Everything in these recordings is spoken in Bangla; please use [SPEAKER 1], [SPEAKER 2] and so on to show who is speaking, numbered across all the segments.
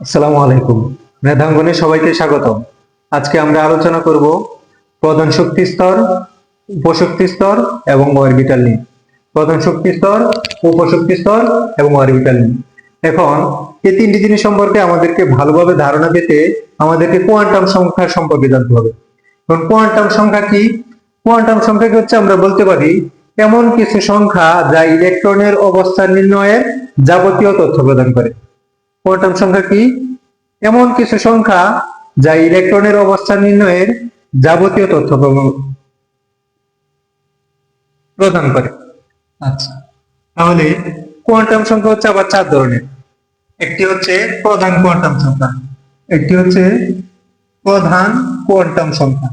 [SPEAKER 1] আসসালামু আলাইকুম। মেধাঙ্গনে সবাইকে স্বাগতম। আজকে আমরা আলোচনা করব প্রধান শক্তি স্তর, উপশক্তি স্তর এবং অরবিটাল নিয়ে। প্রধান শক্তি স্তর, উপশক্তি স্তর এবং অরবিটাল নিয়ে। এখন এই তিনটি জিনিস সম্পর্কে আমাদেরকে ভালোভাবে ধারণা পেতে আমাদেরকে কোয়ান্টাম সংখ্যা সম্পর্কে জানতে হবে। এখন কোয়ান্টাম সংখ্যা কি? কোয়ান্টাম সংখ্যা কি হচ্ছে, আমরা বলতে পারি এমন কিছু সংখ্যা যা ইলেকট্রনের অবস্থান নির্ণয়ের যাবতীয় তথ্য প্রদান করে। কোয়ান্টাম সংখ্যা কি? এমন কিছু সংখ্যা যা ইলেকট্রনের অবস্থান নির্ণয়ের যাবতীয় তথ্য প্রদান করে। আচ্ছা, তাহলে কোয়ান্টাম সংখ্যা হচ্ছে আবার চার ধরনের। একটি হচ্ছে প্রধান কোয়ান্টাম সংখ্যা, একটি হচ্ছে প্রধান কোয়ান্টাম সংখ্যা,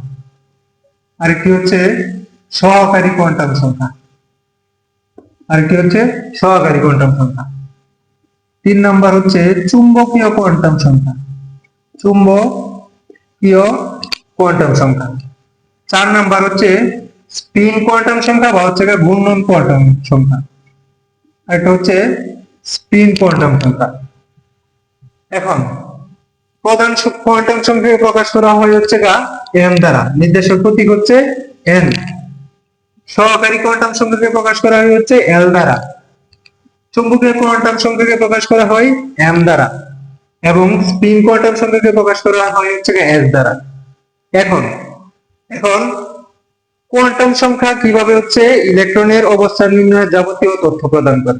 [SPEAKER 1] আরেকটি হচ্ছে সহকারী কোয়ান্টাম সংখ্যা, আরেকটি হচ্ছে সহকারী কোয়ান্টাম সংখ্যা। 3 নাম্বার হচ্ছে চুম্বকীয় কোয়ান্টাম সংখ্যা, চুম্বকীয় কোয়ান্টাম সংখ্যা। 4 নাম্বার হচ্ছে স্পিন কোয়ান্টাম সংখ্যা বা হচ্ছে ঘূর্ণন কোয়ান্টাম সংখ্যা, আর এটা হচ্ছে স্পিন কোয়ান্টাম সংখ্যা। এখন প্রধান কোয়ান্টাম সংখ্যাকে প্রকাশ করা হয় হচ্ছে এন দ্বারা, নির্দেশক প্রতীক হচ্ছে এন। সহকারী কোয়ান্টাম সংখ্যাকে প্রকাশ করা হয় হচ্ছে এল দ্বারা। চুম্বকীয় কোয়ান্টাম সংখ্যাকে প্রকাশ করা হয় এম দ্বারা এবং স্পিন কোয়ান্টাম সংখ্যাকে প্রকাশ করা হয় হচ্ছে এস দ্বারা। এখন এখন কোয়ান্টাম সংখ্যা কিভাবে হচ্ছে ইলেকট্রনের অবস্থান নির্ণয়ের যাবতীয় তথ্য প্রদান করে,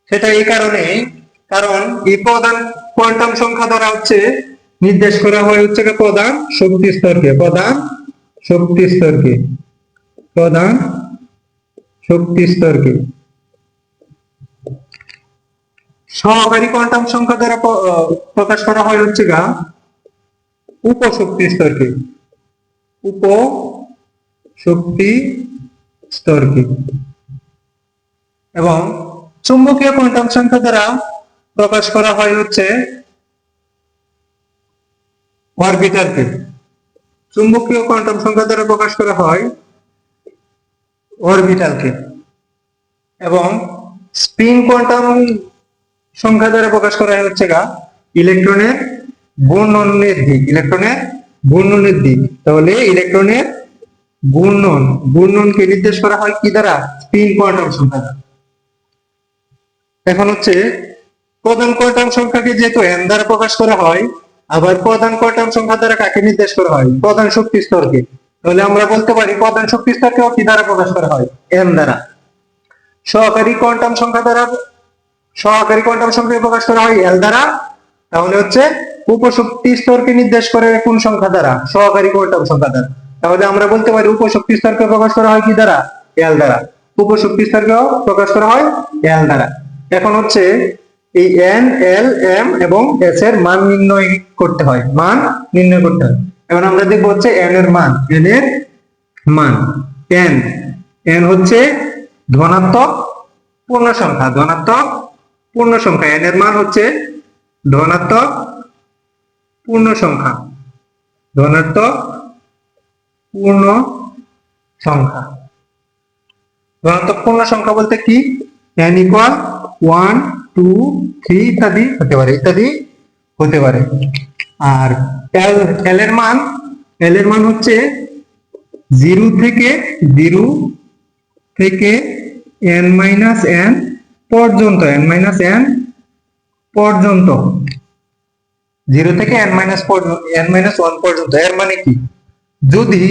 [SPEAKER 1] সেটা এই কারণে, কারণ এই প্রধান কোয়ান্টাম সংখ্যা দ্বারা হচ্ছে নির্দেশ করা হয় হচ্ছে প্রধান শক্তি স্তরকে, প্রধান শক্তি স্তরকে, প্রধান শক্তি স্তরকে। সহকারী কোয়ান্টাম সংখ্যা দ্বারা প্রকাশ করা হয় হচ্ছে উপশক্তি স্তরকে, উপশক্তি স্তরকে। এবং চুম্বকীয় কোয়ান্টাম সংখ্যা দ্বারা প্রকাশ করা হয় হচ্ছে অরবিটালকে। চুম্বকীয় কোয়ান্টাম সংখ্যা দ্বারা প্রকাশ করা হয় অরবিটালকে। এবং স্পিন কোয়ান্টাম সংখ্যা দ্বারা প্রকাশ করা হয় হচ্ছে ইলেকট্রনের ঘূর্ণনের দিক, ইলেকট্রনের ঘূর্ণনের দিক। তাহলে ইলেকট্রনের ঘূর্ণনকে নির্দেশ করা হয় কি দ্বারা? স্পিন কোয়ান্টাম সংখ্যা দ্বারা। এখন হচ্ছে প্রধান কোয়ান্টাম সংখ্যাকে যেহেতু এন দ্বারা প্রকাশ করা হয়, আবার প্রধান কোয়ান্টাম সংখ্যা দ্বারা কাকে নির্দেশ করা হয়? প্রধান শক্তি স্তরকে। তাহলে আমরা বলতে পারি প্রধান শক্তি স্তরকেও কি দ্বারা প্রকাশ করা হয়? এন দ্বারা। সহকারী কোয়ান্টাম সংখ্যা দ্বারা, সহকারী কোয়ান্টাম সংখ্যাকে প্রকাশ করা হয় এল দ্বারা। তাহলে হচ্ছে উপশক্তি স্তরকে নির্দেশ করে কোন সংখ্যা দ্বারা? সহকারী কোয়ান্টাম সংখ্যা দ্বারা। তাহলে আমরা বলতে পারি উপশক্তি স্তরকে প্রকাশ করা হয় কি দ্বারা? এল দ্বারা। উপশক্তি স্তরকেও প্রকাশ করা হয় এল দ্বারা। এখন হচ্ছে এই এন, এল, এম এবং এস এর মান নির্ণয় করতে হয়, মান নির্ণয় করতে হয়। এখন আমরা দেখবো হচ্ছে এন এর মান, এন এর মান। এন, এন হচ্ছে ধনাত্মক পূর্ণ সংখ্যা, ধনাত্মক পূর্ণ সংখ্যা। এন এর মান হচ্ছে ধনাত্মক পূর্ণ সংখ্যা, ধনাত্মক পূর্ণ সংখ্যা। ধনাত্মক পূর্ণ সংখ্যা বলতে কি? n ইকুয়াল 1, 2, 3 ইত্যাদি হতে পারে, ইত্যাদি হতে পারে। আর এল এর মান, এল এর মান হচ্ছে 0 থেকে n মাইনাস n পর্যন্ত, n মাইনাস n পর্যন্ত, 0 থেকে n মাইনাস n-1 পর্যন্ত। এর মানে কি? যদি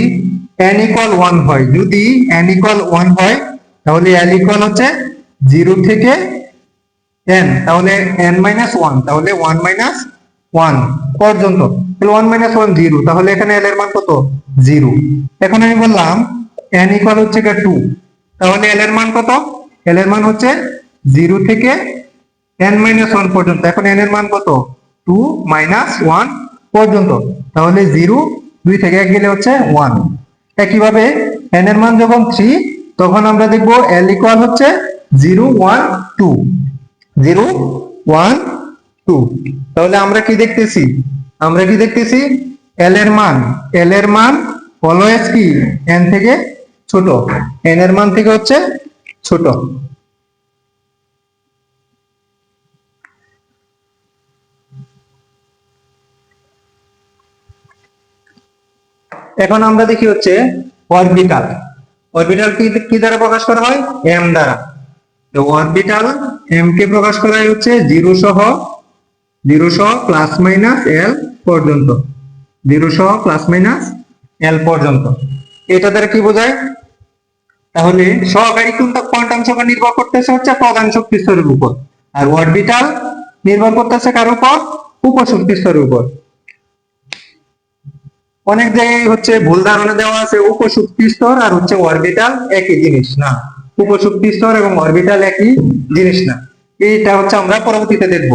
[SPEAKER 1] n ইকুয়াল 1 হয়, যদি n ইকুয়াল 1 হয়, তাহলে l ইকুয়াল হচ্ছে 0 থেকে n, তাহলে n মাইনাস 1, তাহলে 1 মাইনাস 1 পর্যন্ত। তাহলে 1 মাইনাস 1 0, তাহলে এখানে l এর মান কত? 0। এখন আমি বললাম n ইকুয়াল হচ্ছে 2, তাহলে l এর মান কত? l এর মান হচ্ছে 0 থেকে n মাইনাস 1 পর্যন্ত। এখন n এর মান কত? 2 মাইনাস 1 পর্যন্ত। তাহলে 0, 2 থেকে 1 গেলে হচ্ছে 1। একইভাবে n এর মান যখন 3, তখন আমরা দেখব l ইকুয়াল হচ্ছে 0, 1, 2, 0, 1, 2। তাহলে আমরা কি দেখতেছি? আমরা কি দেখতেছি? l এর মান, l এর মান অলওয়েজ কি n থেকে ছোট, n এর মান থেকে হচ্ছে ছোট। এখন আমরা দেখি হচ্ছে অরবিটাল। অরবিটাল কি কি দ্বারা প্রকাশ করা হয়? এম দ্বারা। তো অরবিটাল এম কে প্রকাশ করা হয় হচ্ছে জিরো সহ প্লাস মাইনাস এল পর্যন্ত, জিরো সহ প্লাস মাইনাস এল পর্যন্ত। এটা দ্বারা কি বোঝায়? তাহলে সহকারী কোয়ান্টাম সংখ্যা নির্ভর করতেছে হচ্ছে প্রধান শক্তি স্তরের উপর, আর অরবিটাল নির্ভর করতেছে কার উপর? উপশক্তি স্তরের উপর। অনেক জায়গায় হচ্ছে ভুল ধারণা দেওয়া আছে উপশক্তি স্তর আর হচ্ছে অরবিটাল একই জিনিস না। উপশক্তি স্তর এবং অরবিটাল একই জিনিস না, এইটা হচ্ছে আমরা পরবর্তীতে দেখব।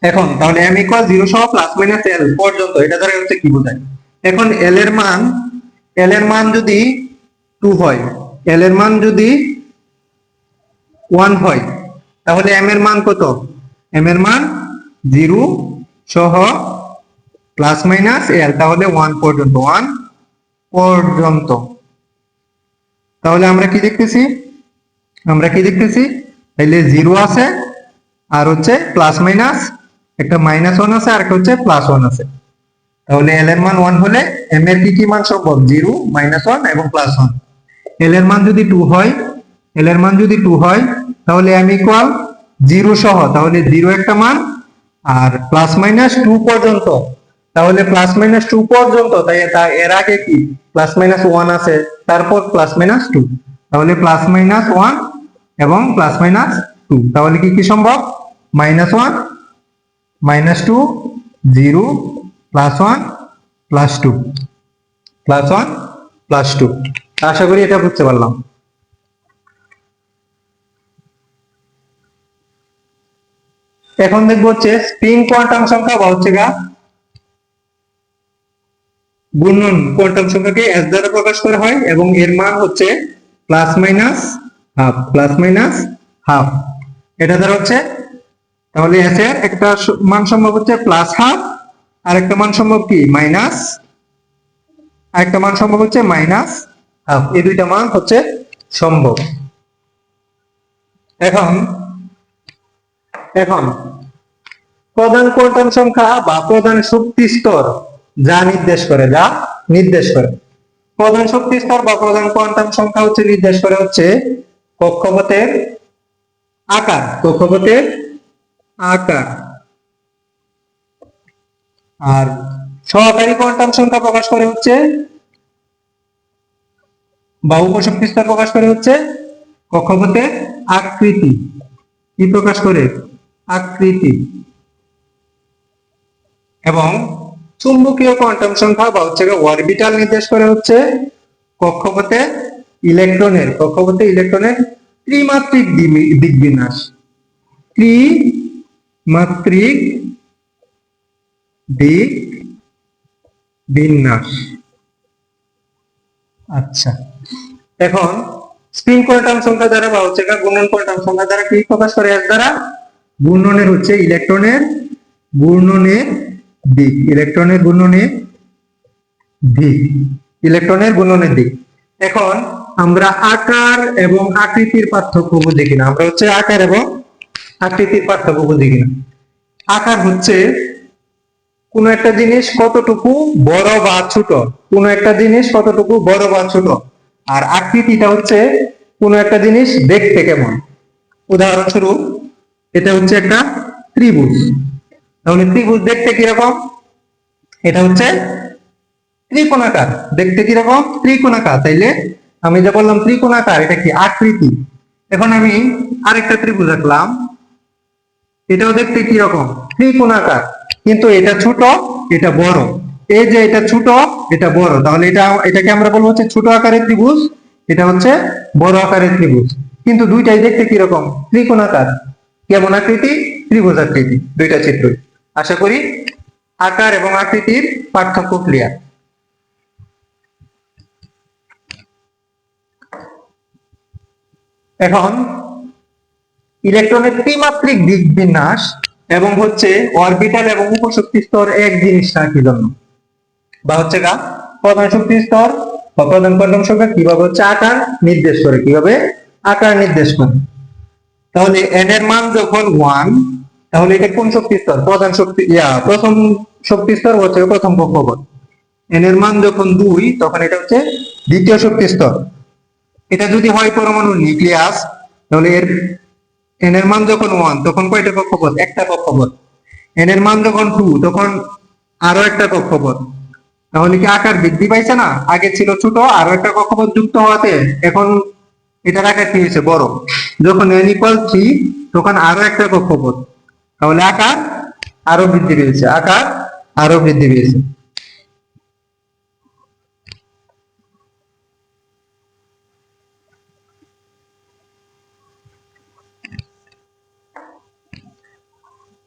[SPEAKER 1] এখন তাহলে m ইকুয়াল 0 সহ প্লাস মাইনাস l পর্যন্ত, এটা দ্বারা হচ্ছে কি বোঝায়? এখন l এর মান যদি 2 হয়, l এর মান যদি 1 হয়, তাহলে m এর মান কত? m এর মান 0 সহ প্লাস মাইনাস l, তাহলে 1 পর্যন্ত, 1 পর্যন্ত। তাহলে আমরা কি দেখতেছি? তাহলে 0 আছে আর হচ্ছে প্লাস মাইনাস, একটা -1 আছে আর একটা হচ্ছে +1 আছে। তাহলে l এর মান 1 হলে m এর কি কি মান সম্ভব? 0, -1 এবং +1। l এর মান যদি 2 হয়, তাহলে m ইকুয়াল 0 সহ, তাহলে 0 একটা মান আর +-2 পর্যন্ত, তাহলে +-2 পর্যন্ত, তাই এর আগে কি +-1 আছে, তারপর +-2, তাহলে +-1 এবং +-2, তাহলে কি কি সম্ভব? -1, -2, 0, +1, +2, +1, +2। আশা করি এটা বুঝতে পারলাম। এখন দেখবো হচ্ছে স্প্রিং কোয়ান্টাম সংখ্যা বা হচ্ছে ঘূর্ণন কোয়ান্টাম সংখ্যাকে s দ্বারা প্রকাশ করা হয় এবং এর মান হচ্ছে +-1/2। এটা দ্বারা হচ্ছে, তাহলে s এর একটা মান সম্ভব হচ্ছে +1/2, আর একটা মান সম্ভব কি আরেকটা মান সম্ভব হচ্ছে -1/2। এই দুইটা মান হচ্ছে সম্ভব। এখন প্রধান কোয়ান্টাম সংখ্যা বা প্রধান শক্তি স্তর যা নির্দেশ করে প্রধান শক্তি স্তর বা প্রধান কোয়ান্টাম সংখ্যা হচ্ছে নির্দেশ করে হচ্ছে কক্ষপথের আকার, আর সহকারী কোয়ান্টাম সংখ্যা প্রকাশ করে হচ্ছে, বা উপশক্তি স্তর প্রকাশ করে হচ্ছে কক্ষপথের আকৃতি। কি প্রকাশ করে? আকৃতি। এবং চুম্বকীয় কোয়ান্টাম সংখ্যা বা হচ্ছে অরবিটাল নির্দেশ করে হচ্ছে কক্ষপথে ইলেকট্রনের ত্রিমাত্রিক দিকবিন্যাস। আচ্ছা, এখন স্প্রিং কোয়ান্টাম সংখ্যা দ্বারা বা হচ্ছে ঘূর্ণন কোয়ান্টাম সংখ্যা দ্বারা কি প্রকাশ করে? এর দ্বারা ঘূর্ণনের হচ্ছে ইলেকট্রনের ঘূর্ণনের দিক। এখন আমরা আকার এবং আকৃতির পার্থক্য বুঝি কিনা? আমরা হচ্ছে আকার এবং আকৃতির পার্থক্য বুঝি কিনা? আকার হচ্ছে কোন একটা জিনিস কতটুকু বড় বা ছোট, আর আকৃতিটা হচ্ছে কোন একটা জিনিস দেখতে কেমন। উদাহরণস্বরূপ, এটা হচ্ছে একটা ত্রিভুজ, তাহলে ত্রিভুজ দেখতে কিরকম? এটা হচ্ছে ত্রিকোণাকার, দেখতে কিরকম? ত্রিকোণাকার। তাইলে আমি যা বললাম ত্রিকোণাকার, এটা কি? আকৃতি। এখন আমি আরেকটা ত্রিভুজ আঁকলাম, এটাও দেখতে কিরকম? ত্রিকোণাকার, কিন্তু এটা ছোট, এটা বড়। এই যে এটা ছোট, এটা বড়, তাহলে এটাকে আমরা বলবো হচ্ছে ছোট আকারের ত্রিভুজ, এটা হচ্ছে বড় আকারের ত্রিভুজ। কিন্তু দুইটাই দেখতে কিরকম? ত্রিকোণাকার। কেমন আকৃতি? ত্রিভুজ আকৃতি। দুইটা চিত্রই। আশা করি আকার এবং আকৃতির পার্থক্য ক্লিয়ার। এখন ইলেকট্রনের ত্রিমাত্রিক দিকবিন্যাস এবং হচ্ছে অরবিটাল এবং উপশক্তি স্তর এক জিনিস না কি জন্য? বা হচ্ছে প্রধান শক্তি স্তর বা প্রধান কোয়ান্টাম সংখ্যা কিভাবে হচ্ছে আকার নির্দেশ করে, তাহলে n এর মান যখন 1, তাহলে এটা কোন শক্তি স্তর? প্রধান শক্তি, প্রথম শক্তি স্তর হচ্ছে প্রথম কক্ষপথ। n এর মান যখন 2 তখন এটা হচ্ছে দ্বিতীয় শক্তি স্তর। এটা যদি হয় পরমাণুর নিউক্লিয়াস, তাহলে এর n এর মান যখন 1 তখন কয়টা কক্ষপথ? একটা কক্ষপথ। n এর মান যখন 2 তখন আরো একটা কক্ষপথ। তাহলে কি আকার বৃদ্ধি পাইছে না? আগে ছিল ছোট, আরো একটা কক্ষপথ যুক্ত হওয়াতে এখন এটার আকার কি হয়েছে? বড়। যখন n = 3 তখন আরো একটা কক্ষপথ, তাহলে আকার আরো বৃদ্ধি পেয়েছে, আকার আরো বৃদ্ধি পেয়েছে।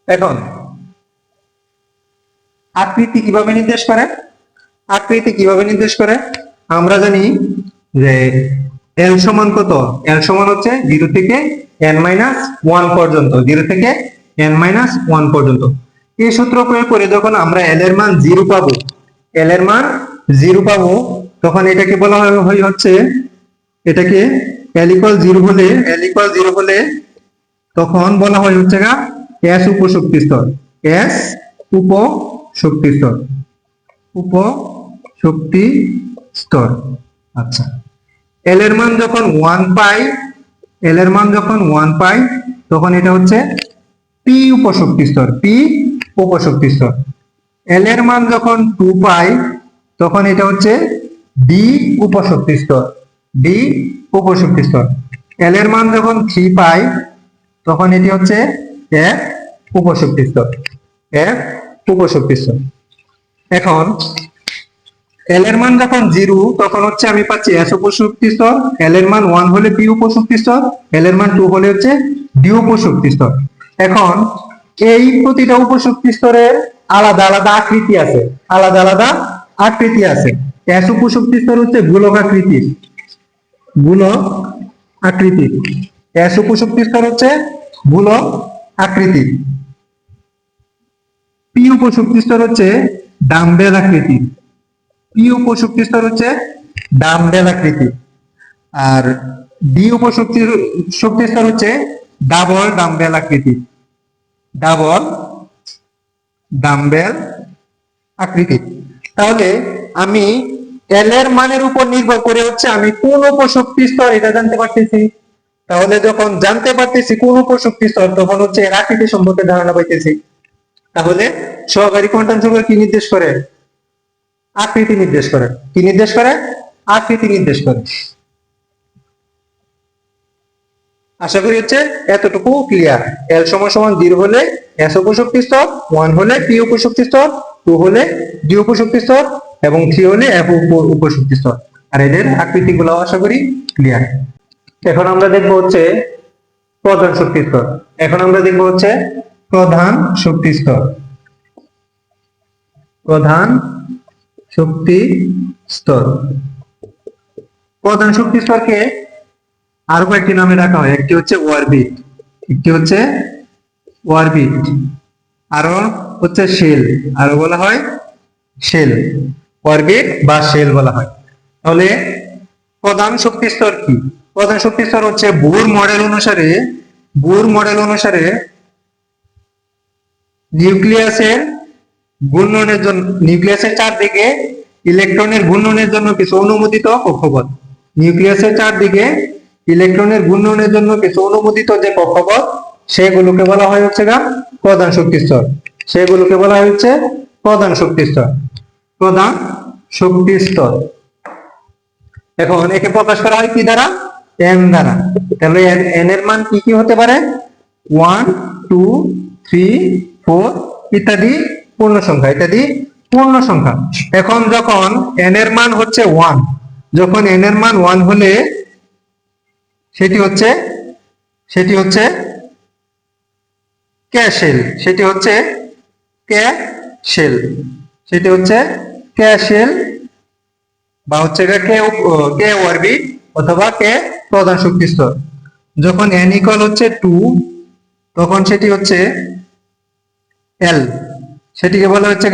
[SPEAKER 1] এখন আকৃতি কিভাবে নির্দেশ করে? আকৃতি কিভাবে নির্দেশ করে? আমরা জানি যে L সমান কত? L সমান হচ্ছে 0 থেকে n-1 পর্যন্ত, 0 থেকে n-1 পর্যন্ত। এই সূত্র প্রয়োগ করে যখন আমরা L এর মান 0 পাবো, L এর মান 0 পাবো, তখন এটাকে বলা হয় হচ্ছে, এটাকে L = 0 হলে, L = 0 হলে তখন বলা হয় হচ্ছে S উপশক্তি স্তর, S উপশক্তি স্তর, উপশক্তি স্তর। আচ্ছা, L এর মান যখন 1 পাই, L এর মান যখন 1 পাই তখন এটা হচ্ছে P উপশক্তি স্তর, P উপশক্তি স্তর। L এর মান যখন 2 পাই তখন এটা হচ্ছে D উপশক্তি স্তর, D উপশক্তি স্তর। L এর মান যখন 3 পাই তখন এটি হচ্ছে F উপশক্তি স্তর, F উপশক্তি স্তর। এখন L এর মান যখন 0 তখন হচ্ছে আমি পাচ্ছি S উপশক্তি স্তর, L এর মান 1 হলে P উপশক্তি স্তর, L এর মান 2 হলে হচ্ছে D উপশক্তি স্তর। এখন এই প্রতিটা উপশক্তি স্তরের আলাদা আলাদা আকৃতি আছে, আলাদা আলাদা আকৃতি আছে। S উপশক্তি স্তর হচ্ছে গোলক আকৃতির, গোলক আকৃতির। S উপশক্তি স্তর হচ্ছে গোলক আকৃতির। P উপশক্তি স্তর হচ্ছে ডাম্বেল আকৃতির, P উপশক্তি স্তর হচ্ছে ডাম্বেল আকৃতি। আর D উপশক্তি স্তর হচ্ছে ডাবল ডাম্বেল আকৃতি, ডাবল ডাম্বেল আকৃতি। তাহলে আমি L এর মানের উপর নির্ভর করে হচ্ছে আমি কোন উপশক্তি স্তর এটা জানতে পারতেছি। তাহলে যখন জানতে পারতেছি কোন উপশক্তি স্তর, তখন হচ্ছে এর আকৃতি সম্পর্কে ধারণা পাইতেছি। তাহলে সহকারী কোয়ান্টাম সংখ্যা কি নির্দেশ করে? আকৃতি নির্দেশ করে। কি নির্দেশ করে? আকৃতি নির্দেশ করে। আশা করি হচ্ছে এতটুকু ক্লিয়ার। L সমান 0 হলে S উপশক্তি স্তর, 1 হলে P উপশক্তি স্তর, 2 হলে D উপশক্তি স্তর এবং 3 হলে F উপশক্তি স্তর। আর এদের আকৃতিগুলো আশা করি ক্লিয়ার। এখন আমরা দেখব হচ্ছে প্রধান শক্তি স্তর। এখন আমরা দেখব হচ্ছে প্রধান শক্তি স্তর, প্রধান শক্তি স্তর। প্রধান শক্তি স্তরকে আরো কয়েকটি নামে ডাকা হয়। একটি হচ্ছে অরবিট, একটি হচ্ছে অরবিট, আরো হচ্ছে শেল, আরো বলা হয় শেল, অরবিট বা শেল বলা হয়। তাহলে প্রধান শক্তি স্তর কি? প্রধান শক্তি স্তর হচ্ছে বোর মডেল অনুসারে, বোর মডেল অনুসারে নিউক্লিয়াসের ঘূর্ণনের জন্য, নিউক্লিয়াসের চারদিকে ইলেকট্রনের ঘূর্ণনের জন্য কিছু অনুমোদিত কক্ষপথ, নিউক্লিয়াসের চারদিকে ইলেকট্রনের ঘূর্ণনের জন্য কিছু অনুমোদিত যে কক্ষপথ, সেগুলোকে বলা হয় হচ্ছে প্রধান শক্তি স্তর, সেগুলোকে বলা হয় হচ্ছে প্রধান শক্তি স্তর, প্রধান শক্তি স্তর। এখন একে প্রকাশ করা হয় কি দ্বারা? n দ্বারা। তাহলে n এর মান কি কি হতে পারে? 1 2 3 4 ইত্যাদি পূর্ণ সংখ্যা, ইত্যাদি পূর্ণ সংখ্যা। এখন যখন n এর মান হচ্ছে 1, যখন n এর মান 1 হলে সেটি হচ্ছে ক্যাশেল, সেটি হচ্ছে ক্যাশেল, সেটি হচ্ছে ক্যাশেল বা হচ্ছে কে অরবিট অথবা কে প্রধান শক্তি স্তর। যখন n = হচ্ছে 2 তখন সেটি হচ্ছে L, সেটিকে বলা হচ্ছে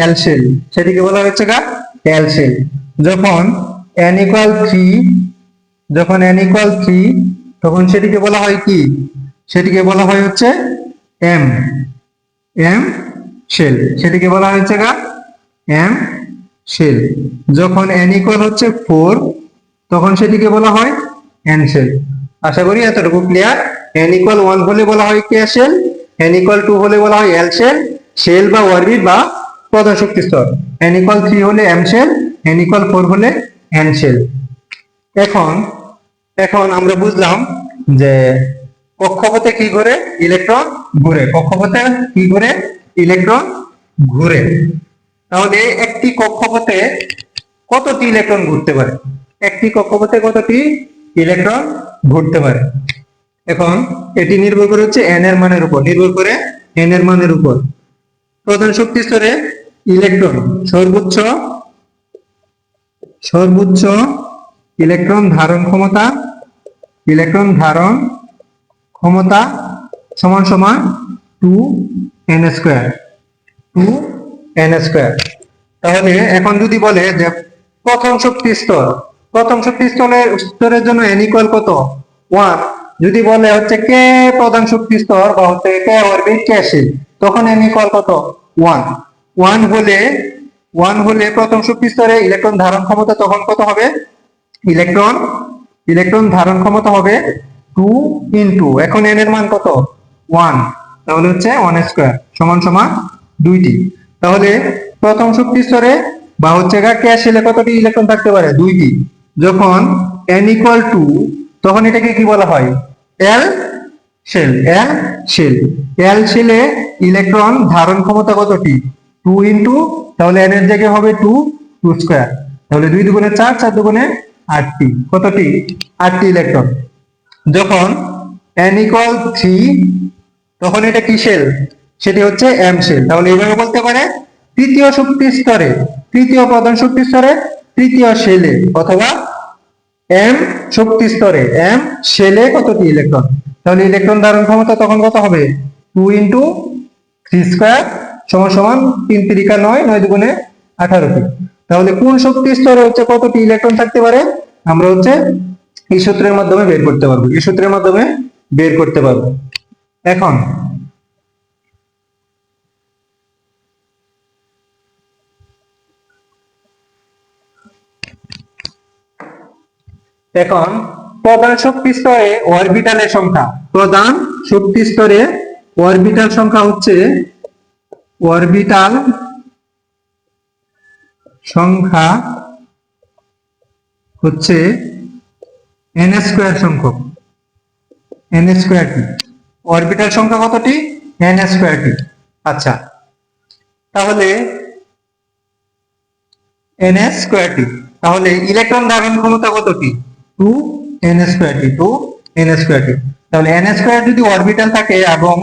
[SPEAKER 1] L শেল, সেটিকে বলা হচ্ছে L শেল। যখন n = 3, যখন n = 3 তখন সেটিকে বলা হয় কি? সেটিকে বলা হয় হচ্ছে M, M শেল, সেটিকে বলা হচ্ছে M শেল। যখন n ইকুয়াল হচ্ছে 4 তখন সেটিকে বলা হয় n শেল। আশা করি এতটুকু ক্লিয়ার। n ইকুয়াল 1 হলে বলা হয় কে শেল, n ইকুয়াল 2 হলে বলা হয় l শেল, শেল বা অরবিট বা প্রধান শক্তি স্তর। n ইকুয়াল 3 হলে m শেল, n ইকুয়াল 4 হলে n শেল। এখন এখন আমরা বুঝলাম যে কক্ষপথে কি ঘুরে, ইলেকট্রন ঘুরে। কক্ষপথে কি ঘুরে, ইলেকট্রন ঘুরে। তাহলে একটি কক্ষপথে কতটি ইলেকট্রন ঘুরতে পারে, একটি কক্ষপথে কতটি ইলেকট্রন ঘুরতে পারে? এখন এটি নির্ভর করে হচ্ছে n এর মানের উপর, নির্ভর করে n এর মানের উপর। প্রধান শক্তি স্তরে ইলেকট্রন সর্বোচ্চ সর্বোচ্চ ইলেকট্রন ধারণ ক্ষমতা, ইলেকট্রন ধারণ ক্ষমতা সমান সমান 2n স্কয়ার, 2n স্কয়ার। তাহলে এখন যদি বলে যে প্রথম শক্তি স্তর, প্রথম শক্তি স্তরের জন্য n ইকুয়াল কত, 1। যদি বলে হচ্ছে কে প্রধান শক্তি স্তর বা হচ্ছে কে অরবিট কে শেল, তখন n ইকুয়াল কত, 1। 1 হলে প্রথম শক্তি স্তরে ইলেকট্রন ধারণ ক্ষমতা তখন কত হবে, ইলেকট্রন ইলেকট্রন ধারণ ক্ষমতা হবে 2 ইনটু, এখন n এর মান কত, 1, তাহলে হচ্ছে 1 স্কয়ার সমান সমান 2টি। তাহলে প্রথম শক্তি স্তরে বা হচ্ছে কে শেলে কতটি ইলেকট্রন থাকতে পারে, 2টি। যখন n ইকুয়াল 2 তখন এটাকে কি বলা হয়, l shell, l shell. l শেলে ইলেকট্রন ধারণ ক্ষমতা কতটি, 2 ইনটু, তাহলে n এর জায়গায় হবে 2, 2 স্কয়ার। তাহলে 2 দুগুণে 4, 4 দুগুণে 8টি, কতটি, 8টি ইলেকট্রন। যখন n ইকুয়াল 3 তখন এটা কি শেল, সেটি হচ্ছে m শেল। তাহলে এইভাবে বলতে পারে তৃতীয় শক্তি স্তরে, তৃতীয় প্রধান শক্তি স্তরে তৃতীয় শেলে অথবা m শক্তি স্তরে m শেলে কতটি ইলেকট্রন। তাহলে ইলেকট্রন ধারণ ক্ষমতা তখন কত হবে, 2 ইনটু 3 স্কয়ার সমান সমান 3 3 9, 9 দুগুণে 18টি। তাহলে কোন শক্তি স্তরে হচ্ছে কতটি ইলেকট্রন থাকতে পারে, আমরা হচ্ছে এই সূত্রের মাধ্যমে বের করতে পারবো, এই সূত্রের মাধ্যমে বের করতে পারবো। এখন এখন প্রধান শক্তি স্তরে অরবিটালের সংখ্যা, প্রধান শক্তি স্তরে অরবিটাল সংখ্যা হচ্ছে, অরবিটাল সংখ্যা হচ্ছে n স্কয়ার সংখ্যক, n স্কয়ারটি। অরবিটাল সংখ্যা কতটি, n স্কয়ারটি। আচ্ছা, তাহলে n স্কয়ারটি, তাহলে ইলেকট্রন ধারণ ক্ষমতা কতটি, 2n স্কয়ারটি, 2n স্কয়ারটি। তাহলে n স্কয়ার যদি অরবিটাল থাকে এবং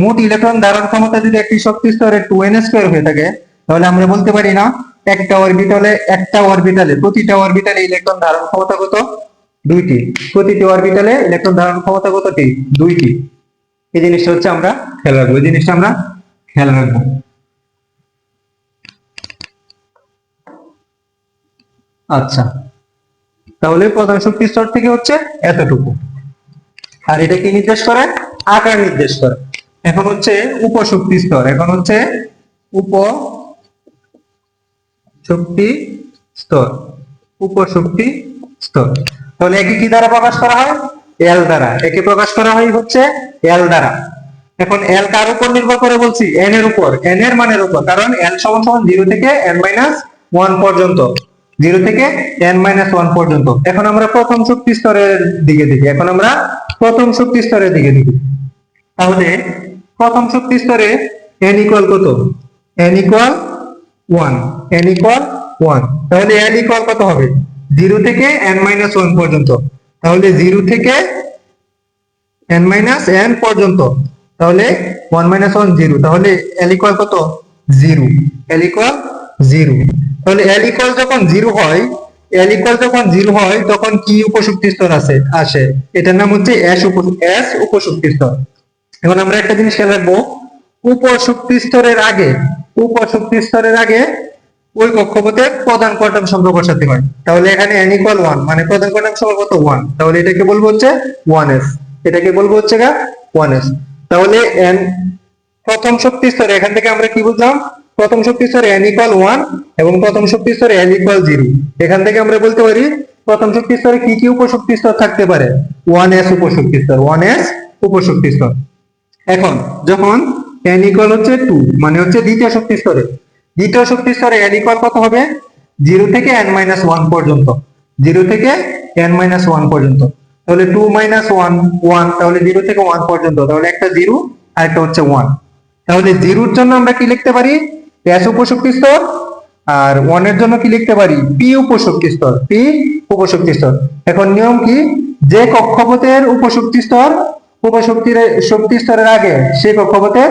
[SPEAKER 1] মোট ইলেকট্রন ধারণ ক্ষমতা যদি একটি শক্তি স্তরে 2n স্কয়ার হয়ে থাকে, তাহলে আমরা বলতে পারি না একটা অরবিটালে প্রতিটা অরবিটালে ইলেকট্রন ধারণ ক্ষমতা কত, 2টি। প্রতিটি অরবিটালে ইলেকট্রন ধারণ ক্ষমতা কতটি, 2টি। এই জিনিসটা হচ্ছে আমরা খেয়াল রাখবো, এই জিনিসটা আমরা খেয়াল রাখবো। আচ্ছা, তাহলে প্রধান শক্তি স্তর থেকে হচ্ছে এতটুকু। আর এটা কি নির্দেশ করে, আকার নির্দেশ করে। এখন হচ্ছে উপশক্তি স্তর, এখন হচ্ছে উপশক্তি স্তর, উপশক্তি স্তর। তাহলে একে কি দ্বারা প্রকাশ করা হয়, এল দ্বারা। একে প্রকাশ করা হয় হচ্ছে এল দ্বারা। এখন এল কার উপর নির্ভর করে বলছি, এন এর উপর, এন এর মানের উপর। কারণ এল সমান সমান 0 থেকে n-1 পর্যন্ত, 0 থেকে n-1 পর্যন্ত। এখন আমরা প্রথম শক্তি স্তরের দিকে দেখি, এখন আমরা প্রথম শক্তি স্তরের দিকে দেখি। তাহলে প্রথম শক্তি স্তরে n ইকুয়াল কত, n ইকুয়াল 1, n ইকুয়াল 1। তাহলে n ইকুয়াল কত হবে, 0 থেকে n-1 পর্যন্ত। তাহলে 0 থেকে n-n পর্যন্ত, তাহলে 1 - 1 0। তাহলে l ইকুয়াল কত, 0, l ইকুয়াল 0। তাহলে l ইকুয়াল যখন 0 হয়, l ইকুয়াল যখন 0 হয় তখন কি উপশক্তি স্তর আসে, এটার নাম হচ্ছে s উপশক্তি স্তর। এখন আমরা একটা জিনিস খেয়াল রাখবো, উপশক্তি স্তরের আগে, উপশক্তি স্তরের আগে ওই কক্ষপথে প্রধান কোয়ান্টাম সংখ্যা বসাতে হয়। তাহলে এখানে n ইকুয়াল 1 মানে প্রধান কোয়ান্টাম সংখ্যা কত, 1। তাহলে এটাকে বলবো হচ্ছে 1s, এটাকে বলবো হচ্ছে 1s। তাহলে n প্রথম শক্তি স্তরে, এখান থেকে আমরা কি বুঝলাম, প্রথম শক্তি স্তরে n ইকুয়াল 1 এবং প্রথম শক্তি স্তরে l ইকুয়াল 0। এখান থেকে আমরা বলতে পারি প্রথম শক্তি স্তরে কি কি উপশক্তি স্তর থাকতে পারে? 1s উপশক্তি স্তর, 1s উপশক্তি স্তর। এখন যখন n ইকুয়াল হচ্ছে 2 মানে হচ্ছে দ্বিতীয় শক্তি স্তরে, দ্বিতীয় শক্তি স্তরে n ইকুয়াল কত হবে? 0 থেকে n-1 পর্যন্ত, 0 থেকে n-1 পর্যন্ত। তাহলে 2 - 1 1, তাহলে 0 থেকে 1 পর্যন্ত, তাহলে একটা 0 আর একটা হচ্ছে 1। তাহলে 0 এর জন্য আমরা কি লিখতে পারি? s উপশক্তি স্তর, আর 1 এর জন্য কি লিখতে পারি? p উপশক্তি স্তর, p উপশক্তি স্তর। এখন নিয়ম কি? যে কক্ষপথের উপশক্তি স্তর শক্তি স্তরের আগে সেই কক্ষপথের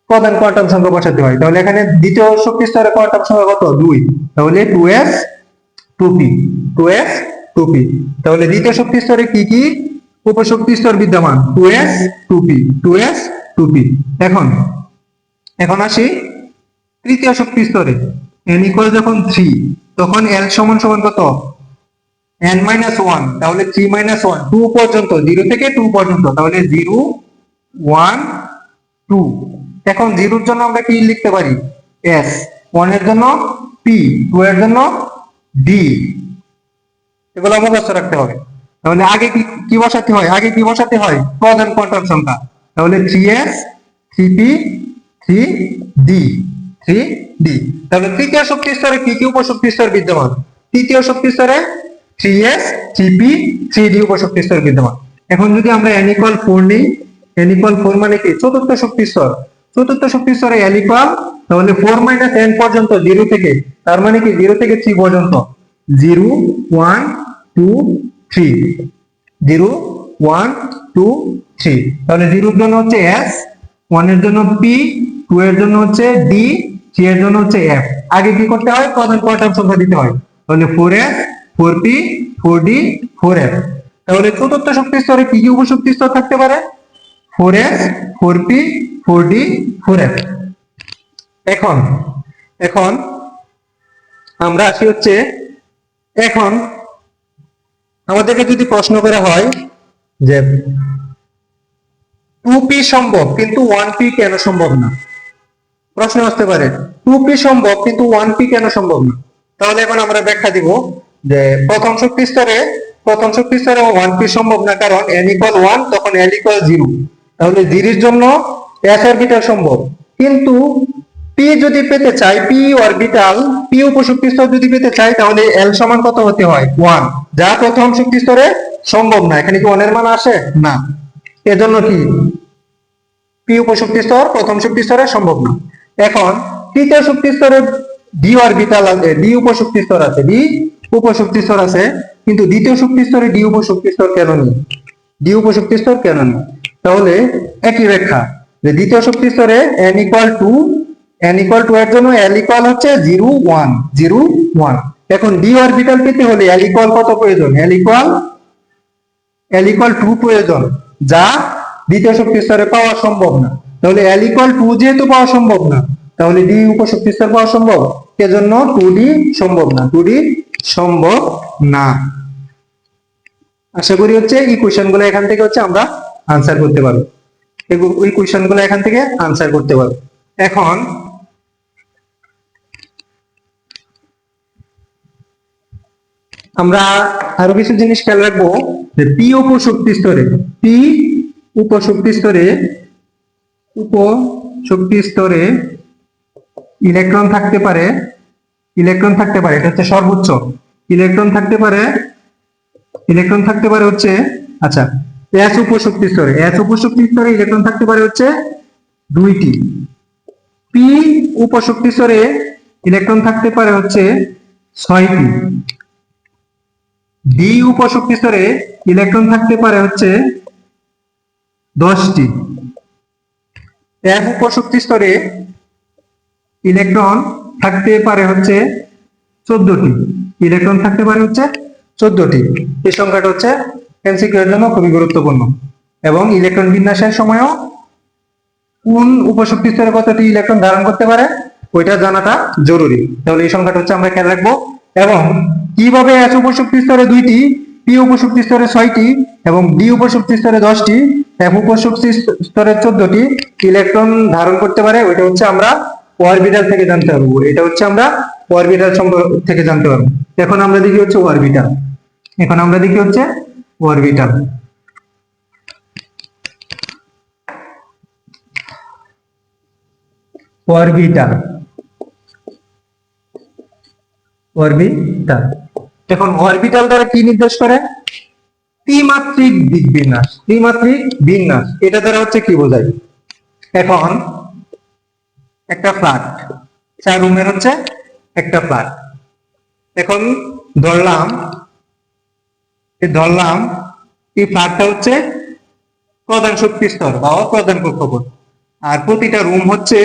[SPEAKER 1] প্রধান কোয়ান্টাম সংখ্যা বসাতে হয়। তাহলে এখানে দ্বিতীয় শক্তি স্তরের কোয়ান্টাম সংখ্যা কত? 2। তাহলে 2s 2p, 2s 2p। তাহলে দ্বিতীয় শক্তি স্তরে কি কি উপশক্তি স্তর বিদ্যমান? 2s 2p, 2s 2p। এখন আসি তৃতীয় শক্তি স্তরে। n ইকুয়াল যখন 3, তখন l সমান সমান কত? n-1, তাহলে 3 - 1 2 পর্যন্ত, 0 থেকে 2 পর্যন্ত, তাহলে 0 1 2। এখন 0 এর জন্য আমরা কি লিখতে পারি? s, 1 এর জন্য p, 2 এর জন্য d। এগুলো মুখস্থ রাখতে হবে। তাহলে আগে কি বসাতে হয়? আগে কি বসাতে হয়? প্রধান কোয়ান্টাম সংখ্যা। তাহলে 3s 3p 3d, 3d। তাহলে তৃতীয় শক্তি স্তরে কি কি উপশক্তি স্তর বিদ্যমান? তৃতীয় শক্তি স্তরে 3s 3p 3d উপশক্তি স্তর বিদ্যমান। এখন যদি আমরা n ইকুয়াল 4 নিই, n ইকুয়াল 4 মানে কি? চতুর্থ শক্তি স্তর। চতুর্থ শক্তি স্তরে l ইকুয়াল, তাহলে 4 - n পর্যন্ত 0 থেকে, তার মানে কি 0 থেকে 3 পর্যন্ত, 0 1 2 3, 0 1 2 3। তাহলে 0 এর জন্য হচ্ছে s, 1 এর জন্য p, 2 এর জন্য হচ্ছে d, 3 এর জন্য হচ্ছে f। আগে কি করতে হয়? প্রধান কোয়ান্টাম সংখ্যা দিতে হয়। তাহলে 4s 4p 4d 4f। তাহলে চতুর্থ শক্তি স্তরে কি কি উপশক্তি স্তর থাকতে পারে? 4s 4p 4d 4f। এখন আমরা আসি হচ্ছে, এখন আমাদেরকে যদি প্রশ্ন করা হয় যে 2p সম্ভব কিন্তু 1p কেন সম্ভব না? প্রশ্ন আসতে পারে 2p সম্ভব কিন্তু 1p কেন সম্ভব না? তাহলে এখন আমরা ব্যাখ্যা দিব যে প্রথম শক্তি স্তরে 1p সম্ভব না, কারণ n ইকুয়াল 1, তখন l ইকুয়াল 0। তাহলে 0 এর জন্য s অরবিটাল সম্ভব, কিন্তু p যদি পেতে চাই, p অরবিটাল, p উপশক্তি স্তর যদি পেতে চাই, তাহলে l সমান কত হতে হয়? 1, যা প্রথম শক্তি স্তরে সম্ভব না। এখানে কি 1 এর মান আসে? না। এজন্য কি p উপশক্তি স্তর প্রথম শক্তি স্তরে সম্ভব না। এখন তৃতীয় শক্তি স্তরে d অরবিটাল আছে, d উপশক্তি স্তর আছে, d উপশক্তি স্তর আছে, কিন্তু দ্বিতীয় শক্তি স্তরে d উপশক্তি স্তর কেন নেই? d উপশক্তি স্তর কেন নেই? তাহলে একই ব্যাখ্যা যে দ্বিতীয় শক্তি স্তরে n ইকুয়াল 2 এর জন্য l ইকুয়াল হচ্ছে 0 1 0 1। এখন d অরবিটাল পেতে হলে l ইকুয়াল কত প্রয়োজন? l ইকুয়াল 2 প্রয়োজন, যা দ্বিতীয় শক্তি স্তরে পাওয়া সম্ভব না। তাহলে l ইকুয়াল 2 যেহেতু পাওয়া সম্ভব না, তাহলে d উপশক্তি স্তর পাওয়া সম্ভব, এজন্য 2d সম্ভব না, 2d সম্ভব না। আশা করি হচ্ছে এই কোশ্চেনগুলো এখান থেকে হচ্ছে আমরা আনসার করতে পারবো, এই কোশ্চেনগুলো এখান থেকে আনসার করতে পারবো। এখন আমরা আরো কিছু জিনিস খেয়াল রাখবো যে p উপশক্তি স্তরে ইলেকট্রন থাকতে পারে, এটা হচ্ছে সর্বোচ্চ। ইলেকট্রন থাকতে পারে হচ্ছে, আচ্ছা, s উপশক্তি স্তরে ইলেকট্রন থাকতে পারে হচ্ছে 2টি। p উপশক্তি স্তরে ইলেকট্রন থাকতে পারে হচ্ছে 6টি। d উপশক্তি স্তরে ইলেকট্রন থাকতে পারে হচ্ছে 10টি। f উপশক্তি স্তরে ইলেকট্রন থাকতে পারে হচ্ছে 14টি। এই সংখ্যাটা হচ্ছে এমসিকিউ এর জন্য খুবই গুরুত্বপূর্ণ, এবং ইলেকট্রন বিন্যাসের সময়ও কোন উপশক্তি স্তরে কতটি ইলেকট্রন ধারণ করতে পারে ওইটা জানাটা জরুরি। তাহলে এই সংখ্যাটা হচ্ছে আমরা খেয়াল রাখবো। এবং কিভাবে s উপশক্তি স্তরে 2টি, p উপশক্তি স্তরে 6টি এবং d উপশক্তি স্তরে 10টি, f উপশক্তি স্তরে 14টি ইলেকট্রন ধারণ করতে পারে, ওইটা হচ্ছে আমরা অরবিটাল থেকে জানতে পারবো। এটা হচ্ছে আমরা অরবিটাল থেকে জানতে পারবো। এখন আমরা দেখি হচ্ছে অরবিটাল। এখন আমরা দেখি হচ্ছে অরবিটাল। Orbital, orbital. এখন অরবিটাল দ্বারা কি নির্দেশ করে? ত্রিমাত্রিক দিক বিন্যাস। ত্রিমাত্রিক বিন্যাস এটা দ্বারা হচ্ছে কি বোঝায়? এখন একটা ফ্ল্যাট, 4 রুমের হচ্ছে একটা ফ্ল্যাট। এখন ধরলাম এই ফ্ল্যাটটা হচ্ছে প্রধান শক্তি স্তর বা প্রধান কক্ষপথ, আর প্রতিটা রুম হচ্ছে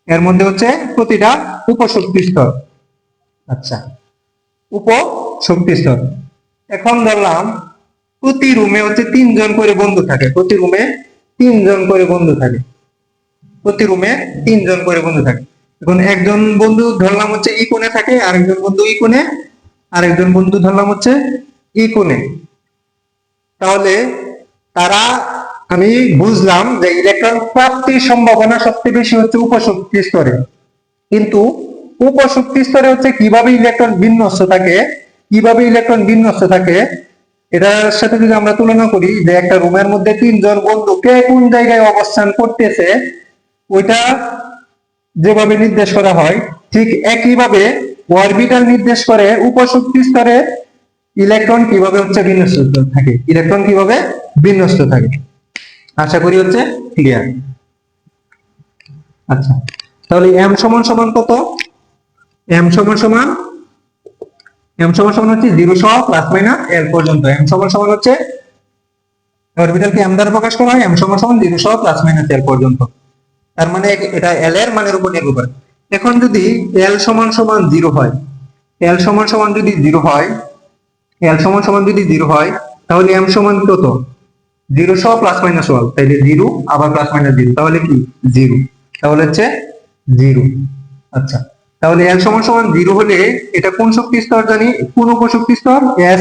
[SPEAKER 1] এর মধ্যে হচ্ছে প্রতিটা উপশক্তি স্তর। আচ্ছা, উপশক্তি স্তর। এখন ধরলাম প্রতি রুমে হচ্ছে 3 জন করে বন্ধু থাকে। প্রতি রুমে 3 জন করে বন্ধু থাকে। প্রতি রুমে 3 জন করে বন্ধু থাকে। এখন একজন বন্ধু ধরলাম হচ্ছে ই কোণে থাকে, আরেকজন বন্ধু ই কোণে, আরেকজন বন্ধু ধরলাম হচ্ছে ই কোণে। তাহলে তারা, আমি বুঝলাম যে ইলেকট্রন প্রাপ্তির সম্ভাবনা সবচেয়ে বেশি হচ্ছে উপশক্তি স্তরে। কিন্তু উপশক্তি স্তরে হচ্ছে কিভাবে ইলেকট্রন বিন্যস্ত থাকে, এটার সাথে যদি আমরা তুলনা করি যে একটা রুমের মধ্যে 3 জন বন্ধু কে কোন জায়গায় অবস্থান করতেছে, ওইটা যেভাবে নির্দেশ করা হয় ঠিক একইভাবে অরবিটাল নির্দেশ করে উপশক্তি স্তরে ইলেকট্রন কিভাবে হচ্ছে বিন্যস্ত থাকে। আশা করি হচ্ছে ক্লিয়ার। আচ্ছা, তাহলে m সমান সমান কত? m সমান সমান হচ্ছে 0 সহ প্লাস মাইনাস l পর্যন্ত। m সমান সমান হচ্ছে অরবিটালকে m দ্বারা প্রকাশ করা হয়, m সমান সমান 0 সহ প্লাস মাইনাস l পর্যন্ত। তার মানে এটা l এর মানের উপর নির্ভর করে। এখন যদি l সমান সমান 0 হয়, l সমান সমান যদি 0 হয়, তাহলে m সমান কত? 0 সহ প্লাস মাইনাস 1, তাইলে 0 আবার প্লাস মাইনাস 0, তাহলে কি 0, তাহলে হচ্ছে 0। আচ্ছা, তাহলে l সমান সমান 0 হলে এটা কোন শক্তি স্তর জানি? কোন উপশক্তি স্তর? s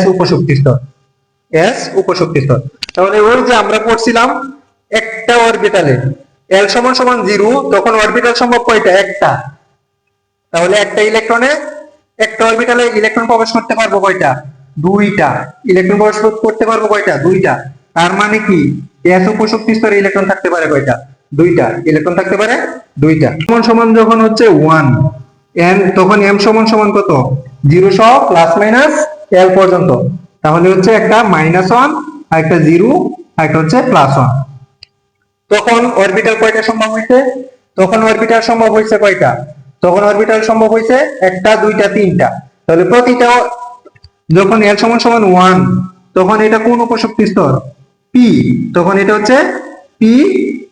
[SPEAKER 1] উপশক্তি স্তর। তাহলে ওই যে আমরা পড়ছিলাম একটা অরবিটালে l সমান সমান 0, তখন অরবিটাল সম্ভব কয়টা? একটা। তাহলে একটা অরবিটালে ইলেকট্রন প্রবেশ করতে পারবো কয়টা? দুইটা। ইলেকট্রন প্রবেশ করতে পারবো কয়টা? দুইটা। তার মানে কি s উপশক্তি স্তরে ইলেকট্রন থাকতে পারে কয়টা? দুইটা। ইলেকট্রন থাকতে পারে দুইটা। সমান সমান যখন হচ্ছে 1 n, তখন m সমান সমান কত? 0 সহ প্লাস মাইনাস l পর্যন্ত। তাহলে হচ্ছে একটা -1 আর একটা 0 আর একটা হচ্ছে +1। তখন অরবিটাল কয়টা সম্ভব হয়েছে? তখন অরবিটাল সম্ভব হয়েছে কয়টা? তখন অরবিটাল সম্ভব হয়েছে একটা, দুইটা, তিনটা। তাহলে প্রতিটা যখন l সমান সমান 1, তখন এটা কোন উপশক্তি স্তর? p, তখন এটা হচ্ছে p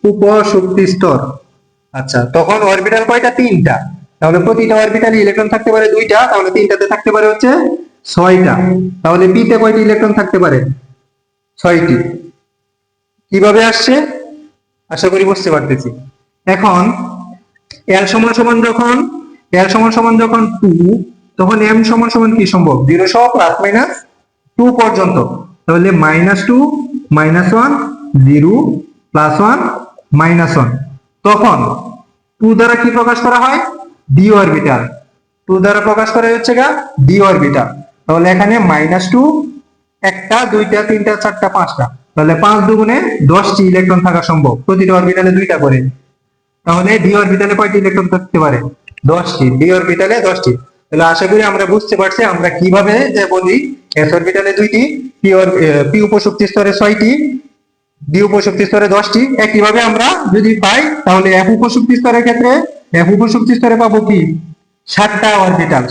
[SPEAKER 1] উপশক্তি স্তর। আচ্ছা, তখন অরবিটাল কয়টা? তিনটা। তাহলে প্রতিটা অরবিটালে ইলেকট্রন থাকতে পারে দুইটা, তাহলে তিনটাতে থাকতে পারে হচ্ছে 6টা। তাহলে p তে কয়টি ইলেকট্রন থাকতে পারে? 6টি। কিভাবে আসছে? আশা করি বুঝতে পারতেছি। এখন l সমান সমান যখন 2, তখন m সমান সমান কি সম্ভব? 0 সহ প্লাস মাইনাস 2 পর্যন্ত। তাহলে -2 -1 0 +1 -1। তখন 2 দ্বারা কি প্রকাশ করা হয়? d orbital. 2 দ্বারা প্রকাশ করা হচ্ছে d অরবিটাল। তাহলে এখানে -2 একটা, দুইটা, তিনটা, চারটা, পাঁচটা। তাহলে 5 দুগুণে 10টি ইলেকট্রন থাকা সম্ভব। প্রতিটা অরবিটালে দুইটা করে। তাহলে d অরবিটালে কয়টি ইলেকট্রন থাকতে পারে? 10টি। d অরবিটালে 10টি। তাহলে আশা করি আমরা বুঝতে পারছি আমরা কিভাবে যে বলি s অরবিটালে 2টি, p উপশক্তি স্তরে 6টি, d উপশক্তি স্তরে 10টি। একইভাবে আমরা যদি পাই তাহলে f উপশক্তি স্তরের ক্ষেত্রে পাবো কি? 7টা অরবিটাল।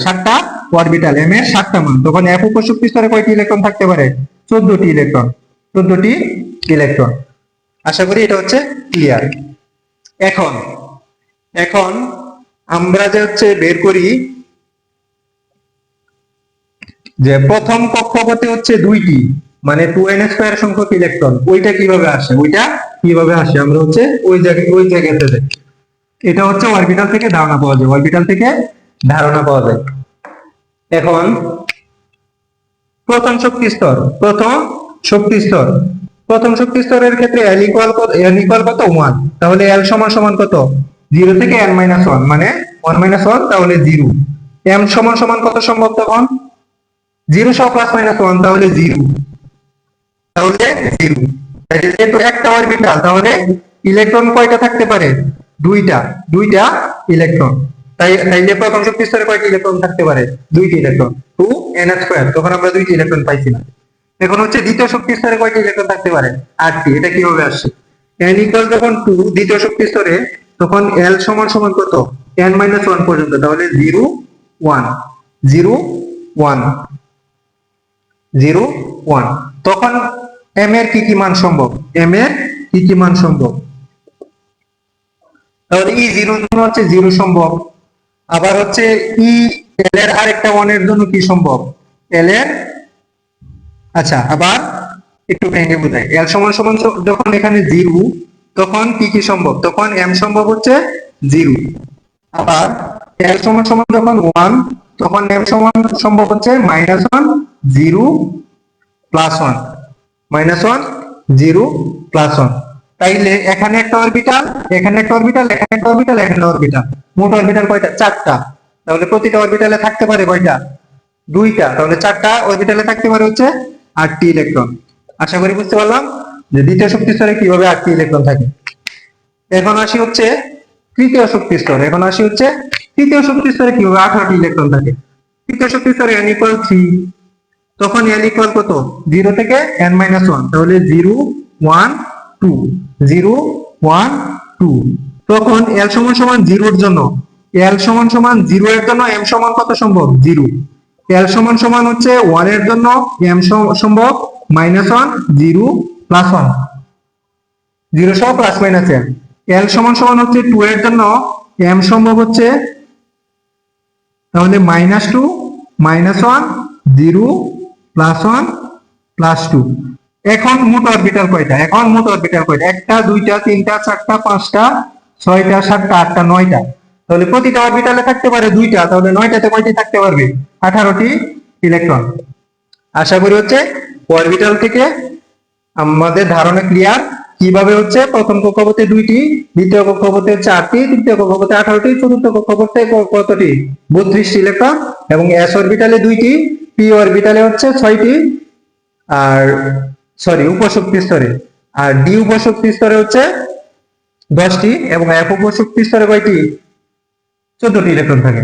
[SPEAKER 1] m এর 7টা মান। তখন f উপশক্তি স্তরে কয়টি ইলেকট্রন থাকতে পারে? 14টি ইলেকট্রন। আশা করি এটা হচ্ছে ক্লিয়ার। এখন আমরা যে হচ্ছে বের করি যে প্রথম কক্ষপথে হচ্ছে 2টি, মানে 2n² সংখ্যক ইলেকট্রন। ওইটা কিভাবে আসে? আমরা হচ্ছে ওই জায়গাতে যাই। এটা হচ্ছে অরবিটাল থেকে ধারণা পাওয়া যায়। এখন প্রথম শক্তি স্তরের ক্ষেত্রে l ইকুয়াল কত? 1। তাহলে l সমান সমান কত? জিরো থেকে n মাইনাস ওয়ান, মানে 1 মাইনাস 1 তাহলে জিরো। m সমান সমান কত সম্ভব তখন? জিরো সহ প্লাস মাইনাস ওয়ান, তাহলে জিরো, তাহলে জিরো। যেহেতু একটা অরবিটাল, তাহলে ইলেকট্রন কয়টা থাকতে পারে? দুইটা, দুইটা ইলেকট্রন। তাইলে প্রথম শক্তি স্তরে কয়টি ইলেকট্রন থাকতে পারে? দুইটি ইলেকট্রন, 2n²। তখন আমরা দুইটি ইলেকট্রন পাইছি না। এখন হচ্ছে দ্বিতীয় শক্তি স্তরে কয়টি ইলেকট্রন থাকতে পারে? 8টি। এটা কিভাবে আসছে? n ইকুয়াল যখন 2 দ্বিতীয় শক্তি স্তরে, তখন l সমান সমান কত? n মাইনাস 1 পর্যন্ত, তাহলে 0 1 0 1 0 1। তখন m এর কি কি মান সম্ভব? m এর কি কি মান সম্ভব? তাহলে E0 এর জন্য হচ্ছে 0 সম্ভব। আবার হচ্ছে l এর আরেকটা 1 এর জন্য কি সম্ভব? l এর, আচ্ছা আবার একটু ভেঙে বোঝাই। l সমান সমান যখন এখানে 0, তখন কি কি সম্ভব? তখন m সম্ভব হচ্ছে 0। আবার l সমান সমান যখন 1, তখন m সমান সম্ভব হচ্ছে -1 0 +1, -1 0 +1। তাইলে এখানে একটা অরবিটাল, এখানে একটা অরবিটাল, এখানে একটা অরবিটাল, এখানে অরবিটাল, মোট অরবিটাল কয়টা? 4টা। তাহলে প্রতিটা অরবিটালে থাকতে পারে কয়টা? 2টা। তাহলে 4টা অরবিটালে থাকতে পারে হচ্ছে 8টি ইলেকট্রন। আশা করি বুঝতে পারলাম যে দ্বিতীয় শক্তি স্তরে কিভাবে 8টি ইলেকট্রন থাকে। এখন আসি হচ্ছে তৃতীয় শক্তি স্তরে। এখন আসি হচ্ছে তৃতীয় শক্তি স্তরে কিভাবে 18টি ইলেকট্রন থাকে। তৃতীয় শক্তি স্তরে n = 3, তখন n ইকুয়াল কত? 0 থেকে n-1, তাহলে 0 1 2 0 1 2। তখন l সমান সমান 0 এর জন্য, l সমান সমান 0 এর জন্য m সমান কত সম্ভব? 0। l সমান সমান হচ্ছে 1 এর জন্য m সম্ভব -1 0 +1, 0 সহ প্লাস মাইনাস m। l সমান সমান হচ্ছে 2 এর জন্য m সম্ভব হচ্ছে, তাহলে -2 -1 0 +1 +2। এখন মোট অরবিটাল কয়টা? এখন মোট অরবিটাল কয়টা? 1টা 2টা 3টা 4টা 5টা 6টা 7টা 8টা 9টা। তাহলে প্রতিটা অরবিটালে থাকতে পারে 2টা, তাহলে 9টাতে কয়টি থাকতে পারবে? 18টি ইলেকট্রন। আশা করি হচ্ছে অরবিটাল থেকে আমাদের ধারণা ক্লিয়ার। কিভাবে হচ্ছে প্রথম কক্ষপথে 2টি, দ্বিতীয় কক্ষপথে 4টি, তৃতীয় কক্ষপথে 18টি, চতুর্থ কক্ষপথে কতটি? 32টি ইলেকট্রন। এবং s অরবিটালে 2টি, p অরবিটালে হচ্ছে 6টি, আর সরি উপশক্তি স্তরে, আর d উপশক্তি স্তরে হচ্ছে 10টি, এবং f উপশক্তি স্তরে কয়টি? 14টি ইলেকট্রন থাকে।